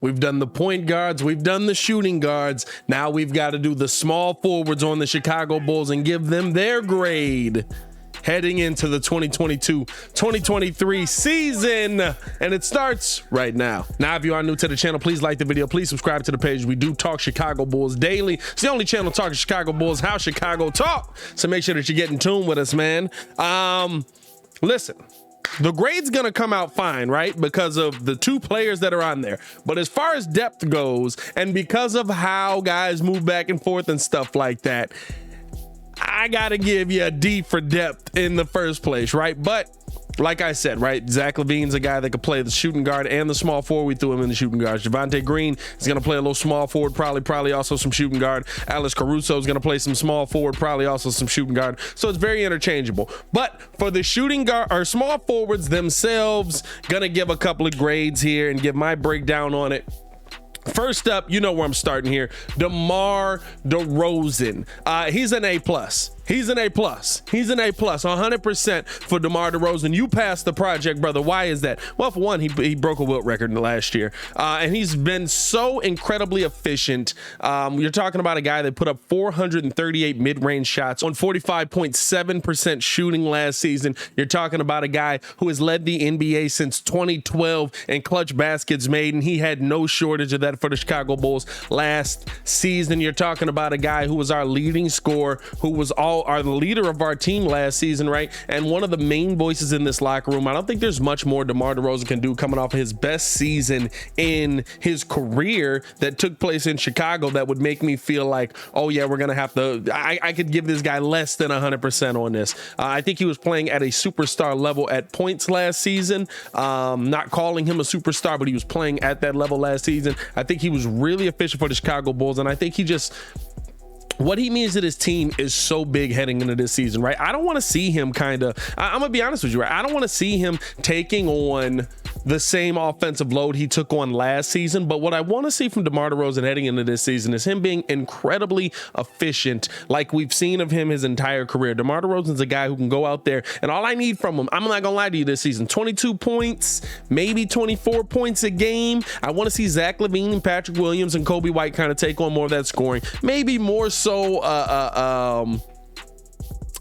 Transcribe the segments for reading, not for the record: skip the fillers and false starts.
We've done the point guards. We've done the shooting guards. Now we've got to do the small forwards on the Chicago Bulls and give them their grade heading into the 2022-2023 season. And it starts right now. Now, if you are new to the channel, please like the video. Please subscribe to the page. We do talk Chicago Bulls daily. It's the only channel talking Chicago Bulls, how Chicago talk. So make sure that you get in tune with us, man. Listen. The grade's gonna come out fine, right? Because of the two players that are on there. But as far as depth goes, and because of how guys move back and forth and stuff like that, I gotta give you a D for depth in the first place, right? But like I said, right, Zach LaVine's a guy that could play the shooting guard and the small forward. We threw him in the shooting guards. Javonte Green is going to play a little small forward, probably also some shooting guard. Alex Caruso is going to play some small forward, probably also some shooting guard. So it's very interchangeable. But for the shooting guard or small forwards themselves, going to give a couple of grades here and give my breakdown on it. First up, you know where I'm starting here. DeMar DeRozan. He's an A+. He's an A+. He's an A+, 100% for DeMar DeRozan. You passed the project, brother. Why is that? Well, for one, he broke a Wilt record last year, and he's been so incredibly efficient. You're talking about a guy that put up 438 mid-range shots on 45.7% shooting last season. You're talking about a guy who has led the NBA since 2012 in clutch baskets made, and he had no shortage of that for the Chicago Bulls last season. You're talking about a guy who was our leading scorer, who was our leader of our team last season, right? And one of the main voices in this locker room. I don't think there's much more DeMar DeRozan can do coming off of his best season in his career that took place in Chicago that would make me feel like, oh yeah, we're gonna have to, I could give this guy less than 100% on this. I think he was playing at a superstar level at points last season. Not calling him a superstar, but he was playing at that level last season. I think he was really efficient for the Chicago Bulls, and I think he just, what he means to this team is so big heading into this season, right? I don't want to see him I'm gonna be honest with you, right? I don't want to see him taking on the same offensive load he took on last season. But what I want to see from DeMar DeRozan heading into this season is him being incredibly efficient, like we've seen of him his entire career. DeMar DeRozan's a guy who can go out there, and all I need from him, I'm not gonna lie to you, this season, 22 points, maybe 24 points a game. I want to see Zach LaVine and Patrick Williams and Kobe White kind of take on more of that scoring, maybe more so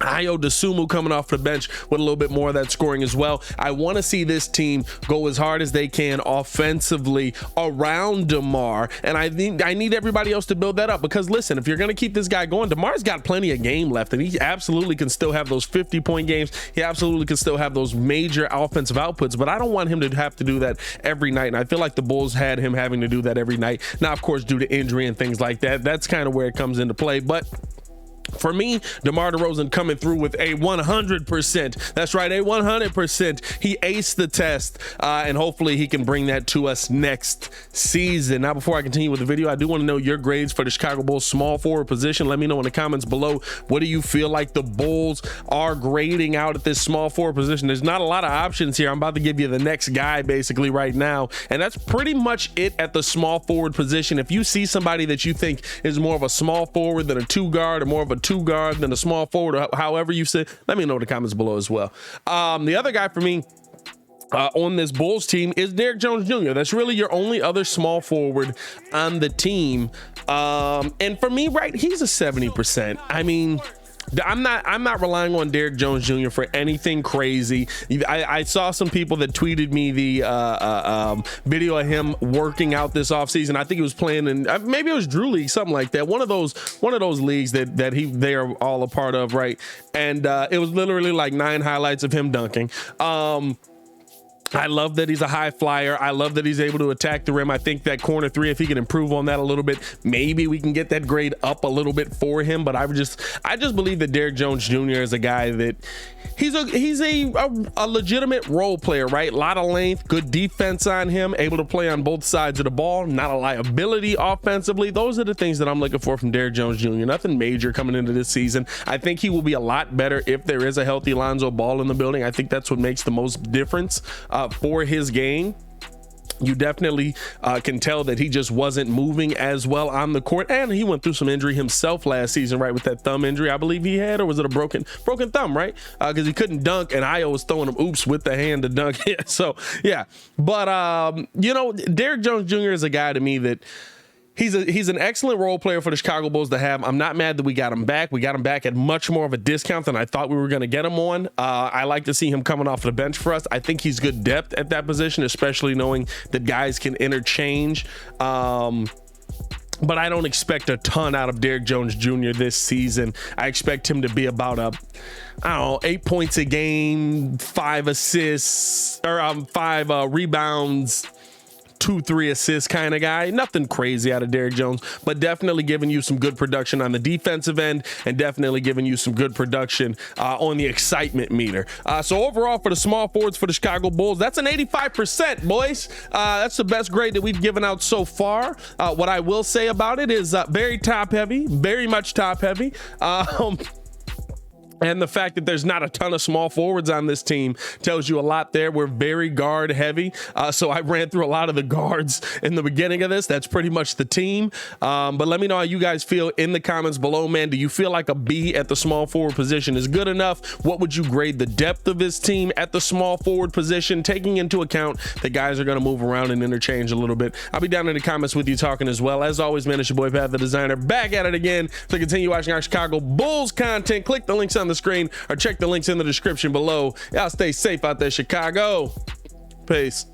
Ayo Dosunmu coming off the bench with a little bit more of that scoring as well. I want to see this team go as hard as they can offensively around DeMar, and I need everybody else to build that up, because listen, if you're going to keep this guy going, DeMar's got plenty of game left, and he absolutely can still have those 50-point games. He absolutely can still have those major offensive outputs, but I don't want him to have to do that every night, and I feel like the Bulls had him having to do that every night. Now, of course, due to injury and things like that, that's kind of where it comes into play, but for me, DeMar DeRozan coming through with a 100%. That's right, a 100%. He aced the test, and hopefully he can bring that to us next season. Now, before I continue with the video, I do want to know your grades for the Chicago Bulls small forward position. Let me know in the comments below. What do you feel like the Bulls are grading out at this small forward position? There's not a lot of options here. I'm about to give you the next guy basically right now, and that's pretty much it at the small forward position. If you see somebody that you think is more of a small forward than a two guard, or more of a two guard than a small forward, or however you say, let me know in the comments below as well. The other guy for me on this Bulls team is Derrick Jones Jr. That's really your only other small forward on the team. And for me, right, he's a 70%. I mean, I'm not relying on Derrick Jones Jr. for anything crazy. I saw some people that tweeted me the video of him working out this offseason. I think he was playing in, maybe it was Drew League, something like that. One of those leagues that they are all a part of, right? And it was literally like 9 highlights of him dunking. I love that he's a high flyer. I love that he's able to attack the rim. I think that corner three, if he can improve on that a little bit, maybe we can get that grade up a little bit for him. But I just believe that Derrick Jones Jr. is a guy that he's a legitimate role player, right? A lot of length, good defense on him, able to play on both sides of the ball, not a liability offensively. Those are the things that I'm looking for from Derrick Jones Jr. Nothing major coming into this season. I think he will be a lot better if there is a healthy Lonzo Ball in the building. I think that's what makes the most difference for his game. You definitely can tell that he just wasn't moving as well on the court, and he went through some injury himself last season, right, with that thumb injury I believe he had, or was it a broken thumb, right? Because he couldn't dunk, and Io was throwing him oops with the hand to dunk. So yeah, but you know, Derrick Jones Jr. is a guy to me that he's an excellent role player for the Chicago Bulls to have. I'm not mad that we got him back. We got him back at much more of a discount than I thought we were going to get him on. I like to see him coming off the bench for us. I think he's good depth at that position, especially knowing that guys can interchange. But I don't expect a ton out of Derrick Jones Jr. this season. I expect him to be about I don't know, 8 points a game, 5 assists, or 5 rebounds, 2-3 assists kind of guy. Nothing crazy out of Derrick Jones, but definitely giving you some good production on the defensive end, and definitely giving you some good production on the excitement meter. So overall, for the small forwards for the Chicago Bulls, that's an 85%, boys. That's the best grade that we've given out so far. What I will say about it is very top heavy, very much top heavy. And the fact that there's not a ton of small forwards on this team tells you a lot there. We're very guard heavy. So I ran through a lot of the guards in the beginning of this. That's pretty much the team. But let me know how you guys feel in the comments below, man. Do you feel like a B at the small forward position is good enough? What would you grade the depth of this team at the small forward position, taking into account that guys are going to move around and interchange a little bit? I'll be down in the comments with you talking as well. As always, man, it's your boy Pat the Designer, back at it again. To continue watching our Chicago Bulls content, click the links on the screen or check the links in the description below. Y'all stay safe out there, Chicago. Peace.